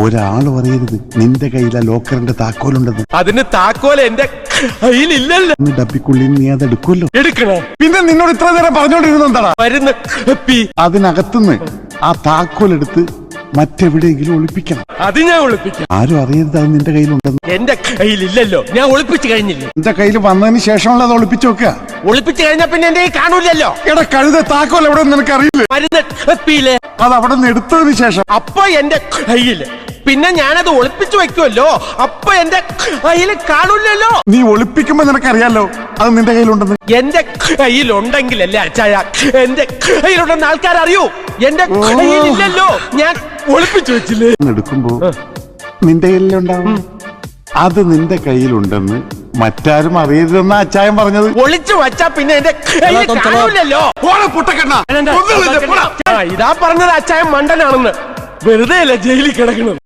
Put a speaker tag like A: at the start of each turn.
A: ഒരാള് പറയരുത് നിന്റെ കയ്യിലെ ലോക്കറിന്റെ താക്കോലുണ്ടെന്ന്.
B: അതിന് താക്കോൽ എന്റെ കയ്യിലില്ലല്ലോ.
A: ഡബിക്കുള്ളിൽ നീ അത് എടുക്കുമല്ലോ.
B: എടുക്കണോ?
A: പിന്നെ നിന്നോട് ഇത്ര നേരം പറഞ്ഞോണ്ടിരുന്ന എന്താടാ?
B: മരുന്ന്
A: അതിനകത്തുനിന്ന് ആ താക്കോലെടുത്ത് മറ്റെവിടെയെങ്കിലും ഒളിപ്പിക്കണം.
B: അത് ഞാൻ ഒളിപ്പിക്കാം.
A: ആരും അറിയരുത് അത് നിന്റെ കയ്യിലുണ്ടെന്ന്.
B: എന്റെ കയ്യിലില്ലല്ലോ, ഞാൻ ഒളിപ്പിച്ചു കഴിഞ്ഞില്ലേ.
A: നിന്റെ കയ്യിൽ വന്നതിന് ശേഷമുള്ള അത് ഒളിപ്പിച്ചു വെക്കുക.
B: ഒളിപ്പിച്ചു കഴിഞ്ഞാ പിന്നെ എന്റെ കാണൂലല്ലോ.
A: എടാ കഴുത താക്കോൽ എവിടെ നിനക്ക് അറിയില്ലേ?
B: മരുന്ന്
A: അത് അവിടെ നിന്ന് എടുത്തതിന് ശേഷം
B: അപ്പൊ എന്റെ കയ്യില്, പിന്നെ ഞാനത് ഒളിപ്പിച്ചു വെക്കുമല്ലോ, അപ്പൊ എന്റെ കയ്യില് കാണൂലല്ലോ.
A: നീ ഒളിപ്പിക്കുമ്പോ നിനക്കറിയാലോ അത് നിന്റെ കയ്യിലുണ്ടെന്ന്.
B: എന്റെ കയ്യിലുണ്ടെങ്കിലല്ലേ അച്ചായ എന്റെ കയ്യിലുണ്ടെന്ന് ആൾക്കാരറിയൂ. എന്റെ കയ്യിലില്ലല്ലോ, ഞാൻ ഒളിപ്പിച്ചു വെച്ചില്ലേ.
A: എടുക്കുമ്പോ നിന്റെ കയ്യിലുണ്ടാവും. അത് നിന്റെ കയ്യിലുണ്ടെന്ന് മറ്റാരും അറിയരുതെന്ന അച്ചായൻ പറഞ്ഞത്.
B: ഒളിച്ചു വച്ചാ പിന്നെ എന്റെ കയ്യിൽ കാണൂലല്ലോ. ഇതാ പറഞ്ഞത് അച്ചായൻ മണ്ടനാണെന്ന്. വെറുതെ അല്ല ജയിലിൽ കിടക്കണം.